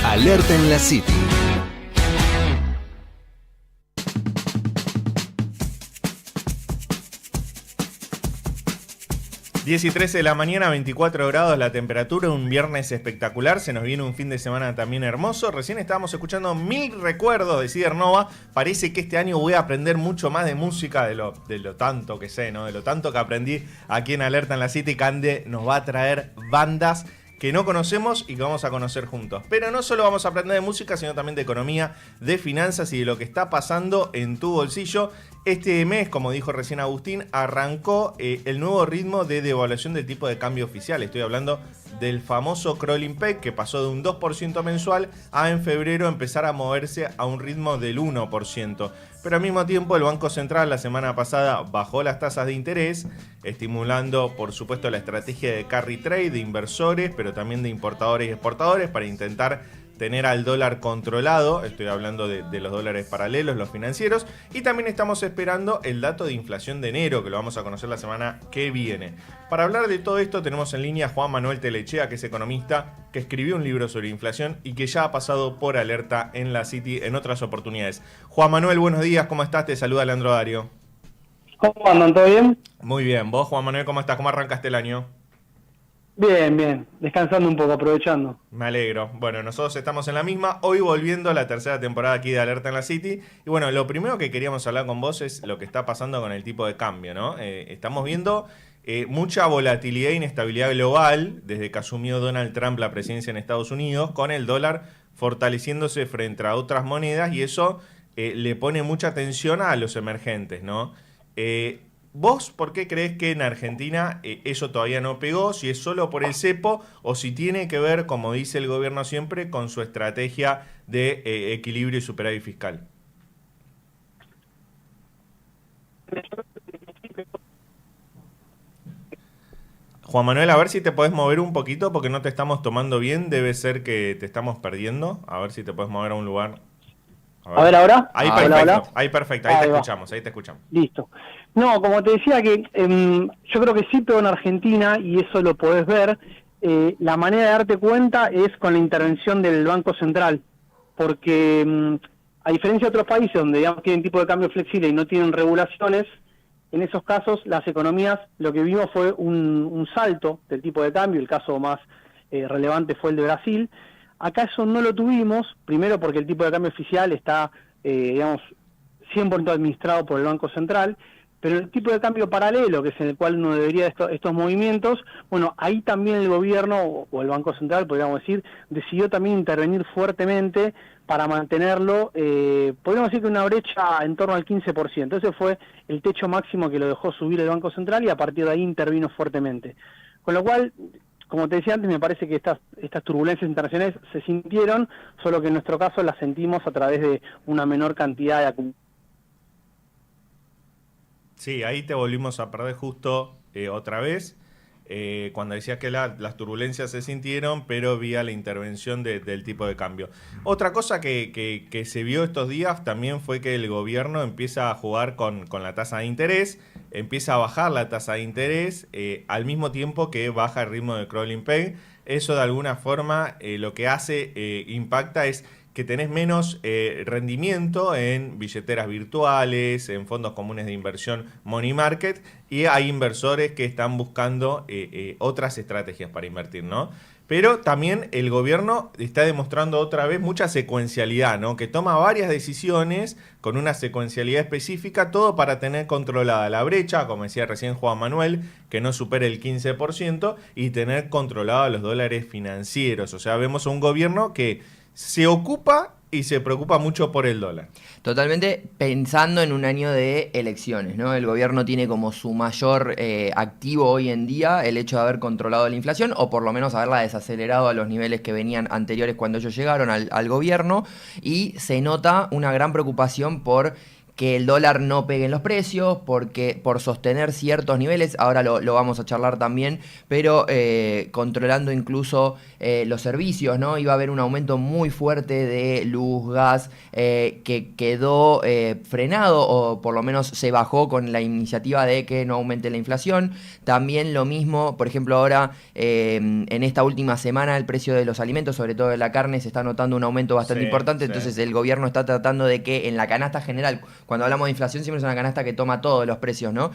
Alerta en la City. Diez y 13 de la mañana, 24 grados la temperatura, un viernes espectacular, se nos viene un fin de semana también hermoso. Recién estábamos escuchando Mil Recuerdos de Cider Nova. Parece que este año voy a aprender mucho más de música de lo tanto que sé, ¿no? De lo tanto que aprendí aquí en Alerta en la City. Cande nos va a traer bandas que no conocemos y que vamos a conocer juntos. Pero no solo vamos a aprender de música, sino también de economía, de finanzas y de lo que está pasando en tu bolsillo. Este mes, como dijo recién Agustín, arrancó el nuevo ritmo de devaluación del tipo de cambio oficial. Estoy hablando del famoso crawling peg, que pasó de un 2% mensual a en febrero empezar a moverse a un ritmo del 1%. Pero al mismo tiempo el Banco Central la semana pasada bajó las tasas de interés, estimulando por supuesto la estrategia de carry trade de inversores, pero también de importadores y exportadores para intentar tener al dólar controlado. Estoy hablando de los dólares paralelos, los financieros. Y también estamos esperando el dato de inflación de enero, que lo vamos a conocer la semana que viene. Para hablar de todo esto tenemos en línea a Juan Manuel Telechea, que es economista, que escribió un libro sobre inflación y que ya ha pasado por Alerta en la City en otras oportunidades. Juan Manuel, buenos días, ¿cómo estás? Te saluda Leandro Dario. ¿Cómo andan? ¿Todo bien? Muy bien, vos Juan Manuel, ¿cómo estás? ¿Cómo arrancaste el año? Bien, descansando un poco, aprovechando. Me alegro. Bueno, nosotros estamos en la misma, hoy volviendo a la tercera temporada aquí de Alerta en la City. Y bueno, lo primero que queríamos hablar con vos es lo que está pasando con el tipo de cambio, ¿no? Estamos viendo mucha volatilidad e inestabilidad global desde que asumió Donald Trump la presidencia en Estados Unidos, con el dólar fortaleciéndose frente a otras monedas, y eso le pone mucha atención a los emergentes, ¿no? ¿Vos por qué creés que en Argentina eso todavía no pegó? Si es solo por el cepo o si tiene que ver, como dice el gobierno siempre, con su estrategia de equilibrio y superávit fiscal. Juan Manuel, a ver si te podés mover un poquito porque no te estamos tomando bien. Debe ser que te estamos perdiendo. A ver si te podés mover a un lugar. A ver ahora. Ahí perfecto, ahí te escuchamos, ahí te escuchamos. Listo. No, como te decía que yo creo que sí pegó en Argentina y eso lo podés ver. La manera de darte cuenta es con la intervención del Banco Central, porque a diferencia de otros países donde digamos tienen tipo de cambio flexible y no tienen regulaciones, en esos casos las economías lo que vimos fue un salto del tipo de cambio. El caso más relevante fue el de Brasil. Acá eso no lo tuvimos, primero porque el tipo de cambio oficial está, digamos, 100% administrado por el Banco Central, pero el tipo de cambio paralelo, que es en el cual uno debería estos movimientos, bueno, ahí también el gobierno o el Banco Central, podríamos decir, decidió también intervenir fuertemente para mantenerlo, podríamos decir que una brecha en torno al 15%. Ese fue el techo máximo que lo dejó subir el Banco Central y a partir de ahí intervino fuertemente. Con lo cual, como te decía antes, me parece que estas turbulencias internacionales se sintieron, solo que en nuestro caso las sentimos a través de una menor cantidad de acumulación. Sí, ahí te volvimos a perder justo otra vez, cuando decías que las turbulencias se sintieron, pero vía la intervención del tipo de cambio. Otra cosa que se vio estos días también fue que el gobierno empieza a jugar con la tasa de interés, empieza a bajar la tasa de interés al mismo tiempo que baja el ritmo de crawling peg. Eso de alguna forma lo que hace, impacta es que tenés menos rendimiento en billeteras virtuales, en fondos comunes de inversión money market, y hay inversores que están buscando otras estrategias para invertir, ¿no? Pero también el gobierno está demostrando otra vez mucha secuencialidad, ¿no? Que toma varias decisiones con una secuencialidad específica, todo para tener controlada la brecha, como decía recién Juan Manuel, que no supere el 15%, y tener controlados los dólares financieros. O sea, vemos a un gobierno que se ocupa y se preocupa mucho por el dólar. Totalmente pensando en un año de elecciones, ¿no? El gobierno tiene como su mayor activo hoy en día el hecho de haber controlado la inflación, o por lo menos haberla desacelerado a los niveles que venían anteriores cuando ellos llegaron al gobierno, y se nota una gran preocupación por que el dólar no pegue en los precios, porque por sostener ciertos niveles, ahora lo vamos a charlar también, pero controlando incluso los servicios, ¿no? Iba a haber un aumento muy fuerte de luz, gas, que quedó frenado, o por lo menos se bajó con la iniciativa de que no aumente la inflación. También lo mismo, por ejemplo, ahora en esta última semana el precio de los alimentos, sobre todo de la carne, se está notando un aumento bastante importante, entonces el gobierno está tratando de que en la canasta general, cuando hablamos de inflación siempre es una canasta que toma todos los precios, ¿no?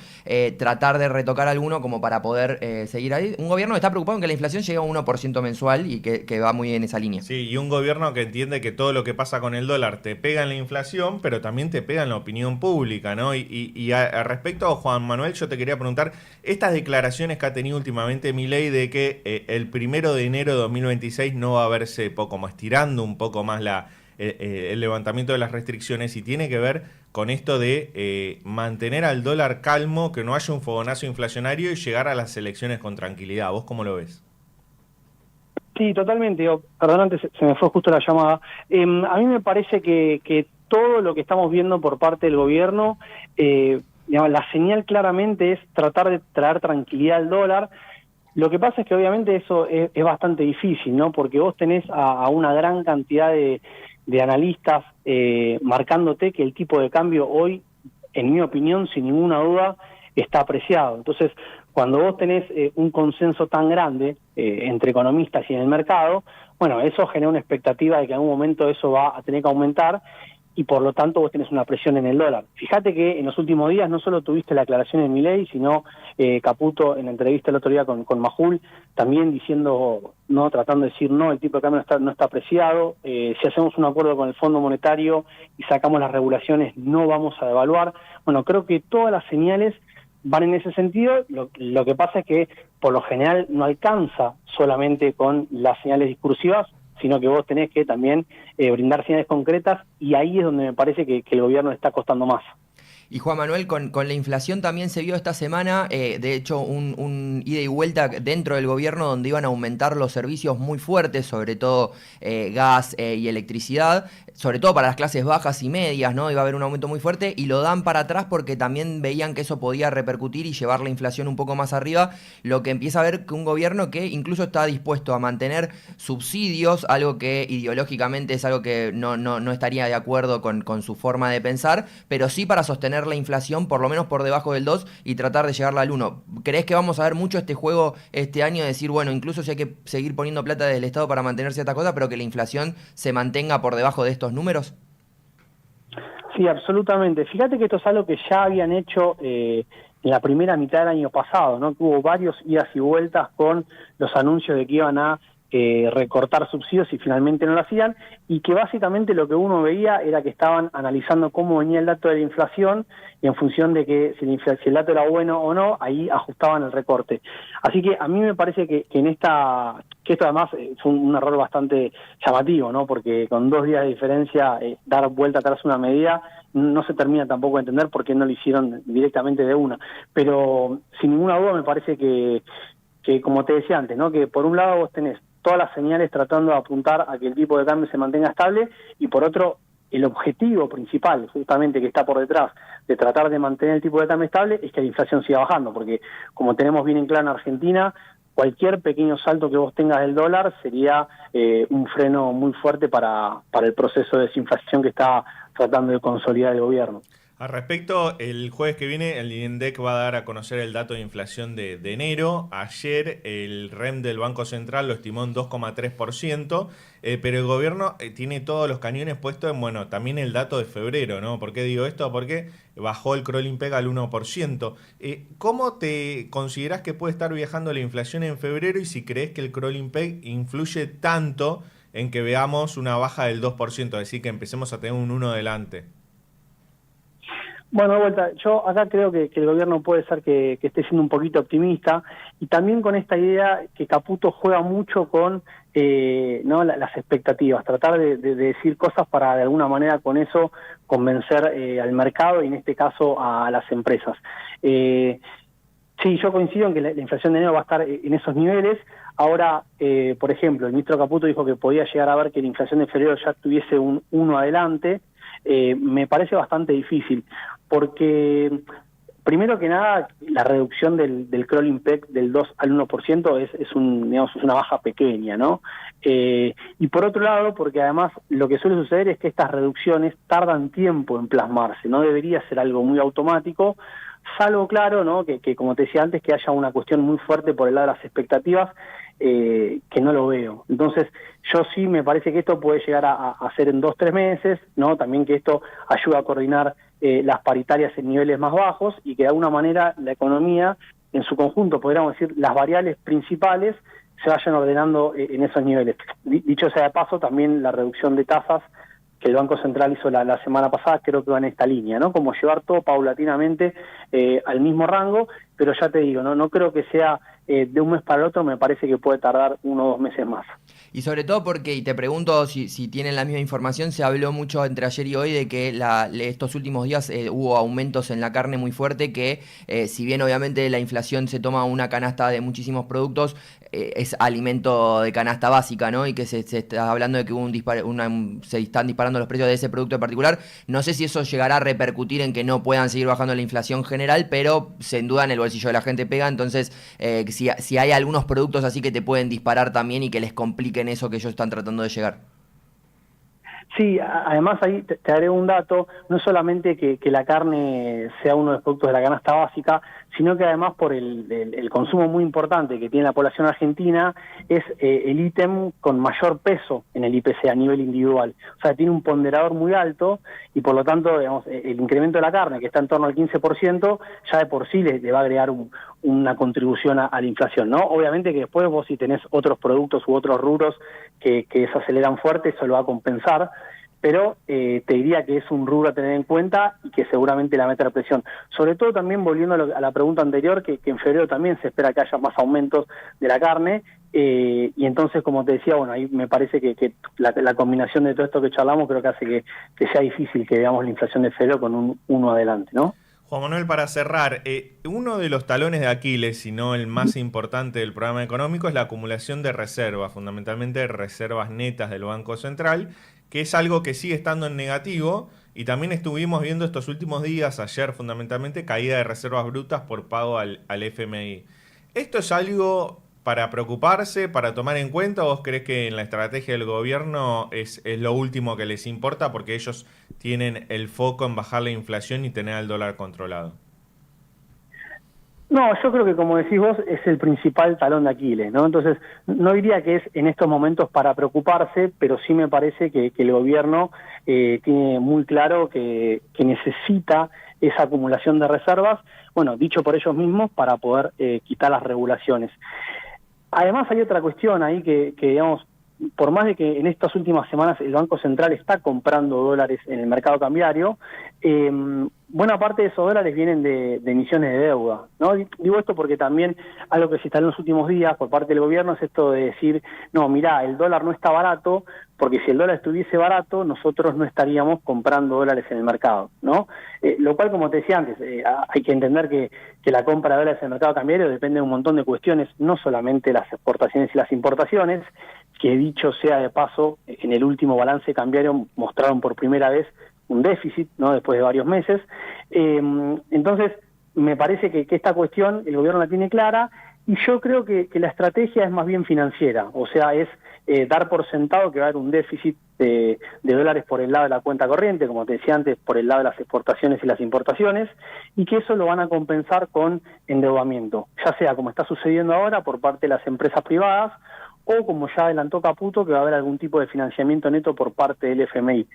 Tratar de retocar alguno como para poder seguir ahí. Un gobierno que está preocupado en que la inflación llegue a un 1% mensual y que va muy en esa línea. Sí, y un gobierno que entiende que todo lo que pasa con el dólar te pega en la inflación, pero también te pega en la opinión pública, ¿no? Y a respecto a Juan Manuel, yo te quería preguntar, estas declaraciones que ha tenido últimamente Milei de que el 1 de enero de 2026 no va a verse como estirando un poco más el levantamiento de las restricciones, y tiene que ver con esto de mantener al dólar calmo, que no haya un fogonazo inflacionario y llegar a las elecciones con tranquilidad. ¿Vos cómo lo ves? Sí, totalmente. Perdón, antes se me fue justo la llamada. A mí me parece que todo lo que estamos viendo por parte del gobierno, digamos, la señal claramente es tratar de traer tranquilidad al dólar. Lo que pasa es que obviamente eso es bastante difícil, ¿no? Porque vos tenés a una gran cantidad de analistas marcándote que el tipo de cambio hoy, en mi opinión, sin ninguna duda, está apreciado. Entonces, cuando vos tenés un consenso tan grande entre economistas y en el mercado, bueno, eso genera una expectativa de que en algún momento eso va a tener que aumentar, y por lo tanto vos tenés una presión en el dólar. Fíjate que en los últimos días no solo tuviste la aclaración de Milei, sino Caputo en la entrevista el otro día con Majul, también diciendo, no, tratando de decir, no, el tipo de cambio no está apreciado, si hacemos un acuerdo con el Fondo Monetario y sacamos las regulaciones, no vamos a devaluar. Bueno, creo que todas las señales van en ese sentido. Lo que pasa es que por lo general no alcanza solamente con las señales discursivas, sino que vos tenés que también brindar señales concretas, y ahí es donde me parece que el gobierno le está costando más. Y Juan Manuel, con la inflación también se vio esta semana, de hecho, un ida y vuelta dentro del gobierno donde iban a aumentar los servicios muy fuertes, sobre todo gas y electricidad, sobre todo para las clases bajas y medias, ¿no? Iba a haber un aumento muy fuerte, y lo dan para atrás porque también veían que eso podía repercutir y llevar la inflación un poco más arriba, lo que empieza a ver que un gobierno que incluso está dispuesto a mantener subsidios, algo que ideológicamente es algo que no estaría de acuerdo con su forma de pensar, pero sí para sostener la inflación por lo menos por debajo del 2 y tratar de llegarla al 1. ¿Crees que vamos a ver mucho este juego este año, de decir, bueno, incluso si hay que seguir poniendo plata desde el Estado para mantener ciertas cosas, pero que la inflación se mantenga por debajo de estos números? Sí, absolutamente. Fíjate que esto es algo que ya habían hecho en la primera mitad del año pasado, ¿no? Que hubo varios idas y vueltas con los anuncios de que iban a recortar subsidios y finalmente no lo hacían, y que básicamente lo que uno veía era que estaban analizando cómo venía el dato de la inflación, y en función de que si el dato era bueno o no, ahí ajustaban el recorte. Así que a mí me parece que esto además fue un error bastante llamativo, ¿no? Porque con 2 días de diferencia, dar vuelta atrás una medida no se termina tampoco de entender por qué no lo hicieron directamente de una. Pero sin ninguna duda me parece que como te decía antes, ¿no? Que por un lado vos tenés todas las señales tratando de apuntar a que el tipo de cambio se mantenga estable, y por otro, el objetivo principal, justamente, que está por detrás de tratar de mantener el tipo de cambio estable, es que la inflación siga bajando, porque como tenemos bien en claro en Argentina, cualquier pequeño salto que vos tengas del dólar sería un freno muy fuerte para el proceso de desinflación que está tratando de consolidar el gobierno. Al respecto, el jueves que viene el INDEC va a dar a conocer el dato de inflación de enero. Ayer el REM del Banco Central lo estimó en 2,3%, pero el gobierno tiene todos los cañones puestos en, bueno, también el dato de febrero, ¿no? ¿Por qué digo esto? Porque bajó el crawling peg al 1%. ¿Cómo te considerás que puede estar viajando la inflación en febrero, y si crees que el crawling peg influye tanto en que veamos una baja del 2%, es decir, que empecemos a tener un 1 delante? Bueno, de vuelta, yo acá creo que el gobierno puede ser que esté siendo un poquito optimista, y también con esta idea que Caputo juega mucho con ¿no? las expectativas, tratar de decir cosas para de alguna manera con eso convencer al mercado, y en este caso a las empresas. Sí, yo coincido en que la inflación de enero va a estar en esos niveles. Ahora, por ejemplo, el ministro Caputo dijo que podía llegar a ver que la inflación de febrero ya tuviese un 1 adelante. me parece bastante difícil, porque primero que nada, la reducción del crawling peg del 2 al 1% es una baja pequeña, ¿no? Y por otro lado, porque además lo que suele suceder es que estas reducciones tardan tiempo en plasmarse, no debería ser algo muy automático, salvo, claro, ¿no? Que como te decía antes, que haya una cuestión muy fuerte por el lado de las expectativas, que no lo veo. Entonces, yo sí me parece que esto puede llegar a ser en 2-3 meses, ¿no? También que esto ayuda a coordinar las paritarias en niveles más bajos y que de alguna manera la economía en su conjunto, podríamos decir, las variables principales se vayan ordenando en esos niveles. Dicho sea de paso, también la reducción de tasas que el Banco Central hizo la semana pasada, creo que va en esta línea, ¿no? Como llevar todo paulatinamente al mismo rango, pero ya te digo, no creo que sea de un mes para el otro, me parece que puede tardar 1 o 2 meses más. Y sobre todo porque, y te pregunto si tienen la misma información, se habló mucho entre ayer y hoy de que estos últimos días hubo aumentos en la carne muy fuerte que, si bien obviamente la inflación se toma una canasta de muchísimos productos, es alimento de canasta básica, ¿no? Y que se está hablando de que hubo se están disparando los precios de ese producto en particular. No sé si eso llegará a repercutir en que no puedan seguir bajando la inflación general, pero sin duda en el bolsillo de la gente pega. Entonces, si hay algunos productos así que te pueden disparar también y que les compliquen eso que ellos están tratando de llegar. Sí, además ahí te agrego un dato, no solamente que la carne sea uno de los productos de la canasta básica, sino que además por el consumo muy importante que tiene la población argentina, es el ítem con mayor peso en el IPC a nivel individual. O sea, tiene un ponderador muy alto y por lo tanto, digamos, el incremento de la carne, que está en torno al 15%, ya de por sí le va a agregar una contribución a la inflación, ¿no? Obviamente que después vos si tenés otros productos u otros rubros que se aceleran fuerte, eso lo va a compensar, pero te diría que es un rubro a tener en cuenta y que seguramente la mete a la presión. Sobre todo también volviendo a la pregunta anterior, que en febrero también se espera que haya más aumentos de la carne, y entonces, como te decía, bueno, ahí me parece que la combinación de todo esto que charlamos creo que hace que sea difícil que veamos la inflación de febrero con un 1 adelante, ¿no? Juan Manuel, para cerrar, uno de los talones de Aquiles, si no el más importante del programa económico, es la acumulación de reservas, fundamentalmente reservas netas del Banco Central, que es algo que sigue estando en negativo, y también estuvimos viendo estos últimos días, ayer fundamentalmente, caída de reservas brutas por pago al FMI. ¿Esto es algo para preocuparse, para tomar en cuenta, o vos crees que en la estrategia del gobierno es lo último que les importa porque ellos tienen el foco en bajar la inflación y tener al dólar controlado? No, yo creo que como decís vos, es el principal talón de Aquiles, ¿no? Entonces, no diría que es en estos momentos para preocuparse, pero sí me parece que el gobierno tiene muy claro que necesita esa acumulación de reservas, bueno, dicho por ellos mismos, para poder quitar las regulaciones. Además hay otra cuestión ahí que digamos, por más de que en estas últimas semanas el Banco Central está comprando dólares en el mercado cambiario, buena parte de esos dólares vienen de emisiones de deuda, ¿no? Digo esto porque también algo que se instaló en los últimos días por parte del gobierno es esto de decir, no, mirá, el dólar no está barato, porque si el dólar estuviese barato, nosotros no estaríamos comprando dólares en el mercado, ¿no? Lo cual, como te decía antes, hay que entender que la compra de dólares en el mercado cambiario depende de un montón de cuestiones, no solamente las exportaciones y las importaciones, que dicho sea de paso, en el último balance cambiario mostraron por primera vez un déficit, ¿no? Después de varios meses. Entonces, me parece que esta cuestión el gobierno la tiene clara y yo creo que la estrategia es más bien financiera, o sea, es dar por sentado que va a haber un déficit de dólares por el lado de la cuenta corriente, como te decía antes, por el lado de las exportaciones y las importaciones, y que eso lo van a compensar con endeudamiento, ya sea como está sucediendo ahora por parte de las empresas privadas, o como ya adelantó Caputo, que va a haber algún tipo de financiamiento neto por parte del FMI.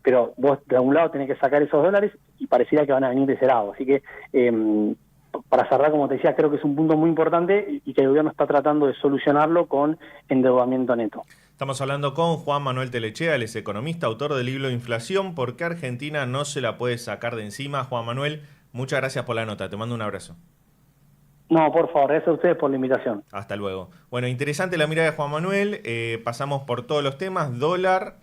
Pero vos de algún lado tenés que sacar esos dólares y pareciera que van a venir de ese lado. Así que, para cerrar, como te decía, creo que es un punto muy importante y que el gobierno está tratando de solucionarlo con endeudamiento neto. Estamos hablando con Juan Manuel Telechea, él es economista, autor del libro Inflación, ¿por qué Argentina no se la puede sacar de encima? Juan Manuel, muchas gracias por la nota, te mando un abrazo. No, por favor, gracias a ustedes por la invitación. Hasta luego. Bueno, interesante la mirada de Juan Manuel. Pasamos por todos los temas. Dólar,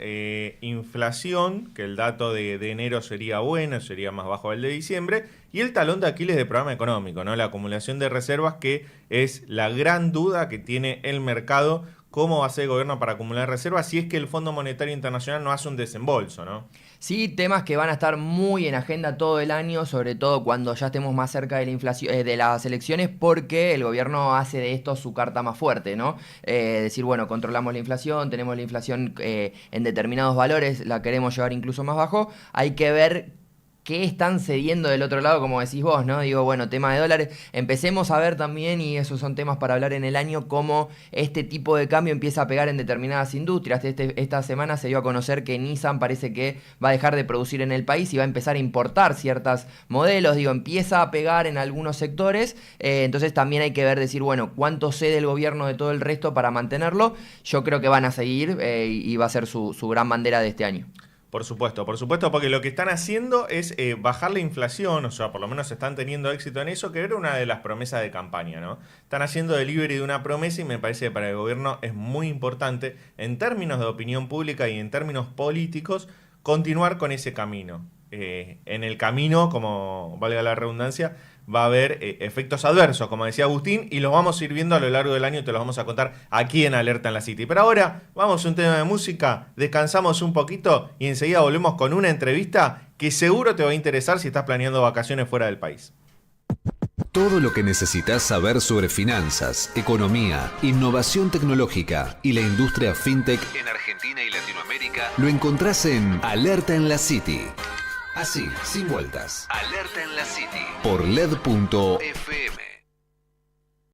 inflación, que el dato de enero sería bueno, sería más bajo del de diciembre. Y el talón de Aquiles del programa económico, ¿no? La acumulación de reservas, que es la gran duda que tiene el mercado cómo va a ser el gobierno para acumular reservas si es que el Fondo Monetario Internacional no hace un desembolso, ¿no? Sí, temas que van a estar muy en agenda todo el año, sobre todo cuando ya estemos más cerca de la inflación, de las elecciones, porque el gobierno hace de esto su carta más fuerte, ¿no? Decir, bueno, controlamos la inflación, tenemos la inflación en determinados valores, la queremos llevar incluso más bajo, hay que ver qué están cediendo del otro lado, como decís vos, ¿no? Digo, bueno, tema de dólares, empecemos a ver también, y esos son temas para hablar en el año, cómo este tipo de cambio empieza a pegar en determinadas industrias. Esta semana se dio a conocer que Nissan parece que va a dejar de producir en el país y va a empezar a importar ciertos modelos, digo, empieza a pegar en algunos sectores, entonces también hay que ver, decir, bueno, cuánto cede el gobierno de todo el resto para mantenerlo. Yo creo que van a seguir y va a ser su gran bandera de este año. Por supuesto, porque lo que están haciendo es bajar la inflación, o sea, por lo menos están teniendo éxito en eso, que era una de las promesas de campaña, ¿no? Están haciendo delivery de una promesa y me parece que para el gobierno es muy importante, en términos de opinión pública y en términos políticos, continuar con ese camino. En el camino, como valga la redundancia, va a haber efectos adversos, como decía Agustín, y los vamos a ir viendo a lo largo del año y te los vamos a contar aquí en Alerta en la City. Pero ahora vamos a un tema de música, descansamos un poquito y enseguida volvemos con una entrevista que seguro te va a interesar si estás planeando vacaciones fuera del país. Todo lo que necesitas saber sobre finanzas, economía, innovación tecnológica y la industria fintech en Argentina y Latinoamérica lo encontrás en Alerta en la City. Así, sin vueltas. Alerta en la City. Por LED.fm.